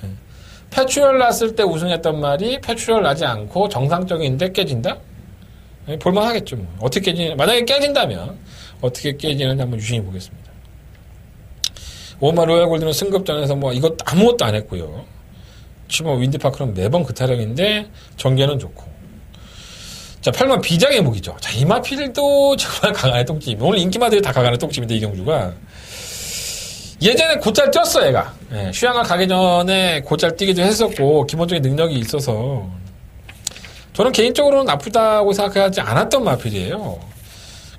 예. 폐출혈 났을 때 우승했던 말이 폐출혈 나지 않고 정상적인데 깨진다? 예, 볼만하겠죠. 뭐. 어떻게 깨지냐. 만약에 깨진다면 어떻게 깨지는지 한번 유심히 보겠습니다. 오마 로얄 골드는 승급전에서 뭐 이것 아무것도 안 했고요. 지금 윈디파크는 매번 그 타령인데 전개는 좋고. 자, 8번 비장의 무기죠. 자, 이마필도 정말 강한의 똥집. 오늘 인기마들이 다 강한의 똥집인데 이경주가 예전에 곧잘 뛰었어 얘가. 예, 휴양을 가기 전에 곧잘 뛰기도 했었고 기본적인 능력이 있어서 저는 개인적으로는 나쁘다고 생각하지 않았던 마필이에요.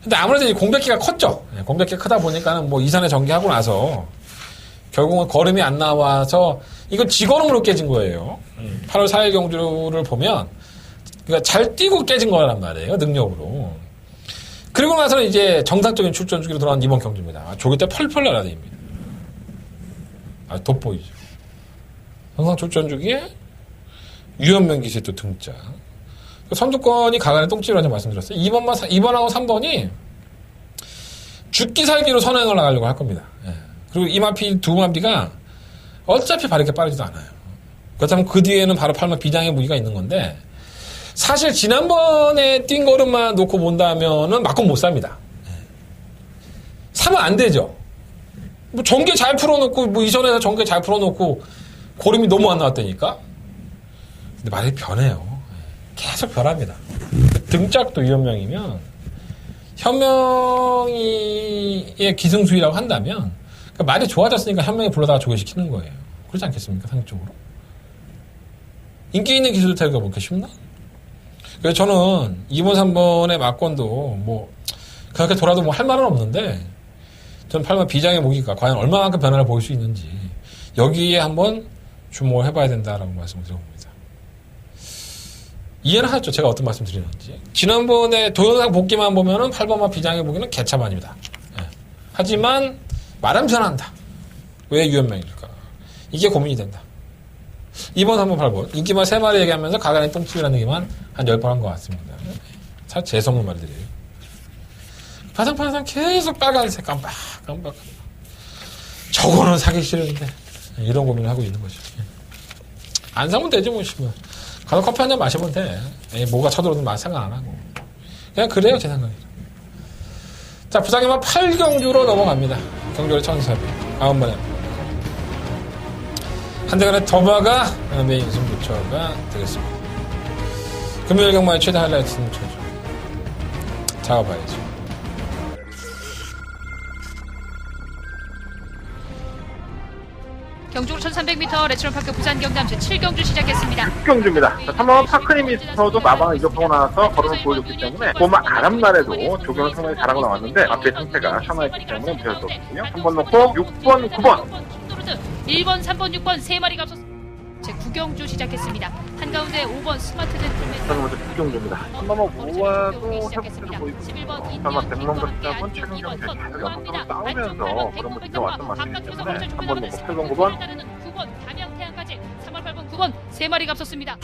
근데 아무래도 이제 공백기가 컸죠. 예, 공백기가 크다 보니까는 뭐 이산에 전개하고 나서 결국은 걸음이 안 나와서 이건 지걸음으로 깨진 거예요. 8월 4일 경주를 보면 그러니까 잘 뛰고 깨진 거란 말이에요. 능력으로. 그리고 나서는 이제 정상적인 출전 주기로 돌아온 이번 경주입니다. 조기 때 펄펄 날아다닙니다. 돋보이죠. 정상 출전 주기에 유현명 기세 또 등장. 선두권이 가간의 똥집이라고 말씀드렸어요. 2번하고 3번이 죽기 살기로 선행을 나가려고 할 겁니다. 예. 그리고 이마피 두 마비가 어차피 바르게 빠르지도 않아요. 그렇다면 그 뒤에는 바로 8번 비장의 무기가 있는 건데 사실 지난번에 뛴 걸음만 놓고 본다면은 맞고 못 삽니다. 예. 사면 안 되죠. 뭐 전개 잘 풀어놓고 뭐 이전에서 전개 잘 풀어놓고 고름이 너무 안 나왔다니까. 근데 말이 변해요. 계속 변합니다. 등짝도 위험명이면 현명이의 기승수위라고 한다면 그러니까 말이 좋아졌으니까 현명이 불러다가 조개시키는 거예요. 그렇지 않겠습니까? 상식적으로. 인기 있는 기술 태우기가 뭐 그렇게 쉽나? 그래서 저는 2번, 3번의 막권도 뭐 그렇게 돌아도 뭐 할 말은 없는데 저는 8번 비장의 무기가 과연 얼마만큼 변화를 보일 수 있는지 여기에 한번 주목을 해봐야 된다라고 말씀을 드려봅니다. 이해는 하셨죠? 제가 어떤 말씀 드리는지. 지난번에 동영상 복기만 보면은 8번만 비장의 무기는 개차반입니다. 예. 하지만 말하면 변한다. 왜 유연명일까? 이게 고민이 된다. 2번, 3번, 8번. 인기만 3마리 얘기하면서 가간의 똥집이라는 얘기만 한 10번 한 것 같습니다. 사실 재수없는 말들이에요. 파상파상 계속 빨간색 깜빡. 저거는 사기 싫은데. 이런 고민을 하고 있는 거죠. 안 사면 되죠, 뭐, 싶으면. 가서 커피 한 잔 마시면 돼. 뭐가 쳐들어오든 말 생각 안 하고. 그냥 그래요, 제 생각에는. 자, 부상이만 8경주로 넘어갑니다. 경주를 1,400. 9번에. 한대간의 더마가 메인 승부처가 되겠습니다. 금요일 경마의 최대 하이라이트 승부처죠. 잡아봐야죠. 경주로 1300m 레츠런파크 부산경남 제7경주 시작했습니다. 6경주입니다. 3번 파크니미스터도 마방을 이격하고 나서 걸음을 보여줬기 때문에 고마 아람날에도 조경을 상당히 잘하고 나왔는데 앞에 상태가 샤나했기 때문에 무시할 수 없거든요. 3번 놓고 6번, 9번. 1번, 3번, 6번 3마리가 앞섰습니다. 제9경주 시작했습니다. 한가운데 5번 스마트 젠틀맨 저는 먼저 구경주입니다. 한 번만 모아도 회복세를 보이고 11번 설마 백만과 시작은 최근 경기에 계속 연속으로 싸우면서 그런 거 이어왔던 맛이기 때문에 한 번 놓고 8번, 9번 9번 담양태양까지 3월 8번 9번 3마리가 앞섰습니다.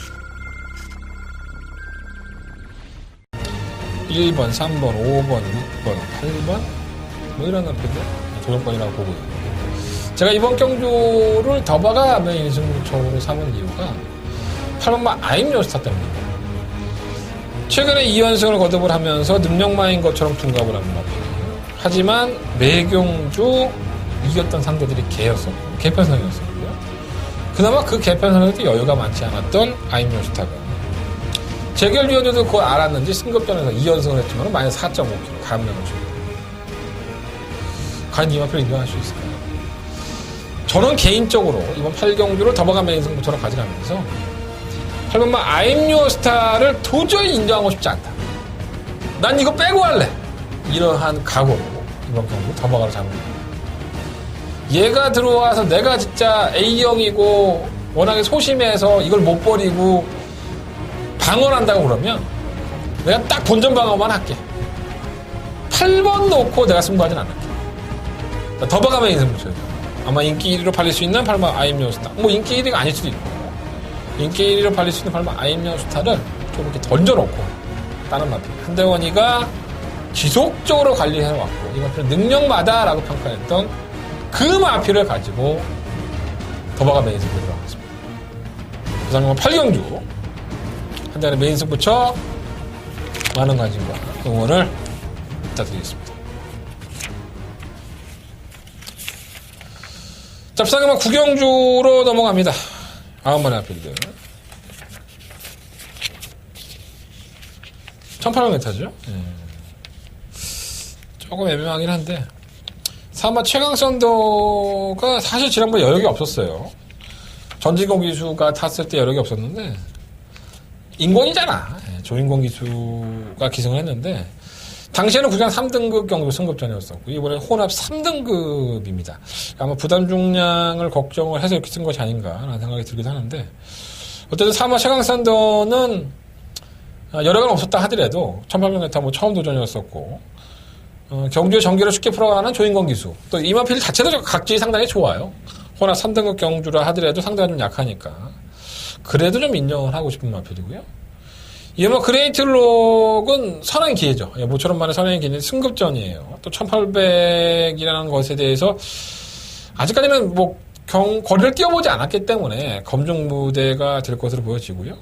1번, 3번, 5번, 6번, 8번 뭐 이런 앞인데 조정권이라고 보고요. 제가 이번 경주를 더바가 메인 승부처로 삼은 이유가 8번마 아임요스타 때문입니다. 최근에 2연승을 거듭을 하면서 능력마인 것처럼 둔갑을 합니다. 하지만 매경주 이겼던 상대들이 개였었고 개편성이었었고요. 그나마 그 개편성에도 여유가 많지 않았던 아임요스타가 재결위원들도 그걸 알았는지 승급전에서 2연승을 했지만 마이너스 4.5kg 감량을 줍니다. 과연 이 마표를 인정할 수 있을까요? 저는 개인적으로 이번 8경주를 더버가 메인 승부처럼 가져가면서 8번마 아임요스타를 도저히 인정하고 싶지 않다. 난 이거 빼고 할래. 이러한 각오로 이번 경주 더버가를 잡습니다. 얘가 들어와서 내가 진짜 A형이고 워낙에 소심해서 이걸 못 버리고 방어한다고 그러면 내가 딱 본전 방어만 할게. 8번 놓고 내가 승부하진 않을게. 더버가 메인 승부처죠. 아마 인기 1위로 팔릴 수 있는 8번 아임요스타. 뭐 인기 1위가 아닐 수도 있고 인기 1위로 팔릴 수 있는 8번 아임요스타를 좀 이렇게 던져놓고 다른 마필 한대원이가 지속적으로 관리해왔고 이 마필은 능력마다라고 평가했던 그 마필을 가지고 더버가 메인 승부에 들어가겠습니다. 그 다음에 8경주 한대원의 메인 승부처 많은 관심과 응원을 부탁드리겠습니다. 자, 부산경마 9경주로 넘어갑니다. 9마리 앞필드. 1800m죠? 조금 애매하긴 한데, 사마 최강선도가 사실 지난번에 여력이 없었어요. 전진공 기수가 탔을 때 여력이 없었는데, 인권이잖아. 조인권 기수가 기승을 했는데, 당시에는 그냥 3등급 경주 승급전이었었고 이번에 혼합 3등급입니다. 아마 부담 중량을 걱정을 해서 이렇게 쓴 것이 아닌가라는 생각이 들기도 하는데 어쨌든 사마 최강선도는 여력은 없었다 하더라도 1800m 뭐 처음 도전이었었고 경주의 전기를 쉽게 풀어가는 조인권 기수 또 이마필 자체도 각질이 상당히 좋아요. 혼합 3등급 경주라 하더라도 상대가 좀 약하니까 그래도 좀 인정을 하고 싶은 마필이고요. 이뭐 그레이트록은 선행 기회죠. 모처럼 말해 선행 기회는 승급전이에요. 또 1800이라는 것에 대해서 아직까지는 뭐 거리를 뛰어보지 않았기 때문에 검증 무대가 될 것으로 보여지고요.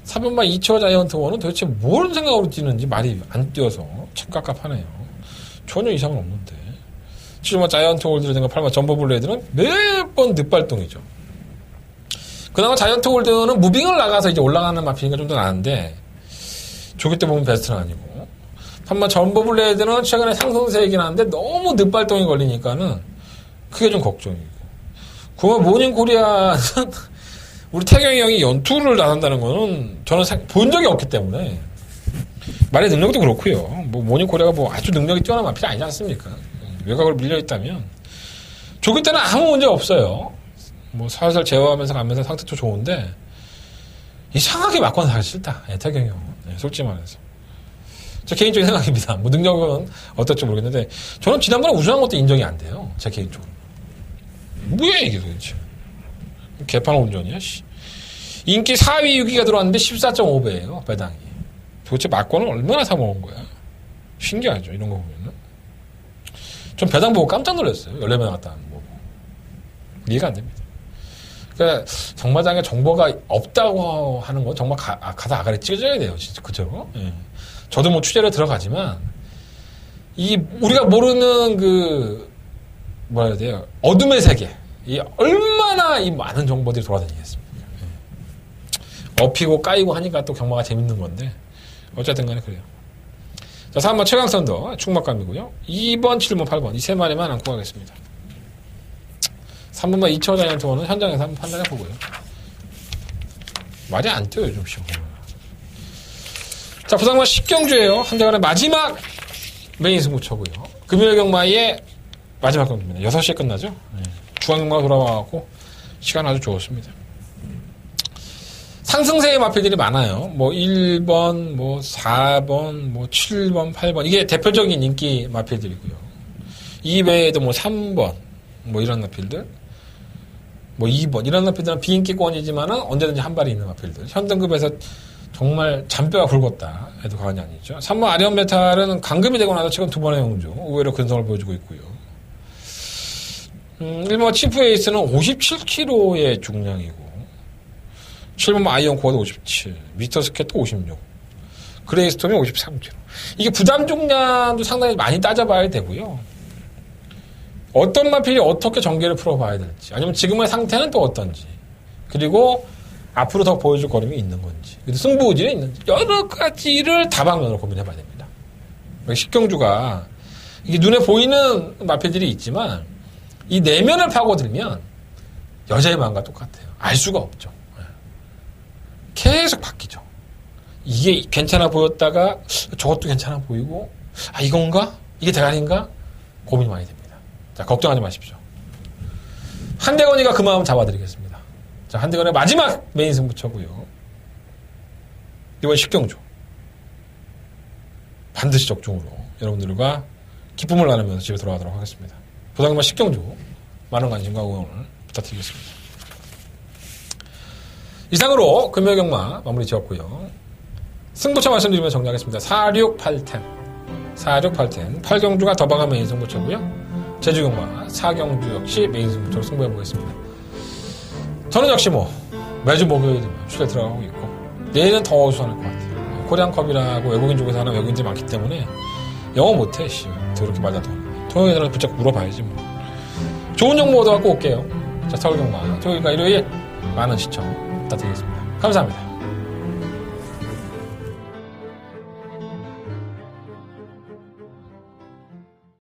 3번마 2초 자이언트 1은 도대체 뭔 생각으로 뛰는지 말이 안 뛰어서 참 깝깝하네요. 전혀 이상은 없는데 7번 자이언트 홀드라든가 8번 점버블레이드는 매번 늦발동이죠. 그나마 자이언트 홀드는 무빙을 나가서 이제 올라가는 마피니까 좀 더 나은데 조기 때 보면 베스트는 아니고 한번 점버블레이드는 최근에 상승세이긴 한데 너무 늦발동이 걸리니까는 그게 좀 걱정이고 그러면 모닝코리아는 우리 태경이 형이 연투를 나선다는 거는 저는 본 적이 없기 때문에 말의 능력도 그렇고요. 뭐 모닝코리아가 뭐 아주 능력이 뛰어난 마피가 아니지 않습니까? 외곽으로 밀려있다면 조기 때는 아무 문제 없어요. 뭐 살살 제어하면서 가면서 상태도 좋은데 이상하게 맞고는 사기 싫다. 태경이 형은. 솔직히 말해서. 제 개인적인 생각입니다. 뭐 능력은 어떨지 모르겠는데 저는 지난번에 우승한 것도 인정이 안 돼요. 제 개인적으로. 뭐야 이게 도대체. 개판 운전이야. 씨. 인기 4위 6위가 들어왔는데 14.5배예요. 배당이. 도대체 막권을 얼마나 사먹은 거야. 신기하죠. 이런 거 보면은. 전 배당 보고 깜짝 놀랐어요. 14배 나갔다 하는 거. 이해가 안 됩니다. 그러니까 정마장에 정보가 없다고 하는 건 정말 가다 아가리 찢어져야 돼요, 진짜 그죠? 예. 저도 뭐 취재를 들어가지만 이 우리가 모르는 그 뭐라 해야 돼요? 어둠의 세계, 이 얼마나 이 많은 정보들이 돌아다니겠습니까? 예. 업히고 까이고 하니까 또 경마가 재밌는 건데 어쨌든간에 그래요. 자, 3번 최강선도 충막감이고요. 2번, 7번, 8번 이 세 마리만 안고 가겠습니다. 3번만 2초 자이언트 1은 현장에서 한번 판단해보고요. 말이 안 뛰어요, 좀 쉬워. 자, 부산경마 10경주예요. 한대원의 마지막 메인 승부처고요. 금요일 경마의 마지막 경주입니다. 6시에 끝나죠. 네. 중앙경마가 돌아와갖고 시간 아주 좋았습니다. 상승세의 마필들이 많아요. 뭐 1번, 뭐 4번, 뭐 7번, 8번. 이게 대표적인 인기 마필들이고요. 이 외에도 뭐 3번, 뭐 이런 마필들. 뭐 2번. 이런 마필들은 비인기권이지만 언제든지 한 발이 있는 마필들. 현등급에서 정말 잔뼈가 굵었다 해도 과언이 아니죠. 3번 아리온 메탈은 강금이 되고 나서 최근 2번의 용주. 의외로 근성을 보여주고 있고요. 1번 치프 에이스는 57kg의 중량이고 7번 아이언 코어도 57, 미스터 스캣도 56, 그레이스톰이 53kg. 이게 부담 중량도 상당히 많이 따져봐야 되고요. 어떤 마필이 어떻게 전개를 풀어봐야 될지, 아니면 지금의 상태는 또 어떤지, 그리고 앞으로 더 보여줄 걸음이 있는 건지, 그리고 승부 의지는 있는지, 여러 가지를 다방면으로 고민해봐야 됩니다. 식경주가 이게 눈에 보이는 마필들이 있지만 이 내면을 파고들면 여자의 마음과 똑같아요. 알 수가 없죠. 계속 바뀌죠. 이게 괜찮아 보였다가 저것도 괜찮아 보이고, 아 이건가? 이게 대가리인가? 고민이 많이 됩니다. 자, 걱정하지 마십시오. 한대건이가 그 마음 잡아드리겠습니다. 자, 한대건의 마지막 메인 승부처고요. 이번 식경주 반드시 적중으로 여러분들과 기쁨을 나누면서 집에 돌아가도록 하겠습니다. 부당마 식경주 많은 관심과 응원을 부탁드리겠습니다. 이상으로 금요경마 마무리 지었고요. 승부처 말씀드리면 정리하겠습니다. 46810 8경주가 더박한 메인 승부처고요. 제주경마 4경주 역시 메인 승부처로 승부해보겠습니다. 저는 역시 뭐 매주 목요일이면 출에 들어가고 있고 내일은 더 수산할 것 같아요. 코리안컵이라고 외국인 쪽에서 하는 외국인들이 많기 때문에 영어 못해. 더럽게 말다도 통역에서는 붙잡고 물어봐야지 뭐. 좋은 정보 얻어갖고 올게요. 자, 서울경마 토요일과 일요일 많은 시청 부탁드리겠습니다. 감사합니다.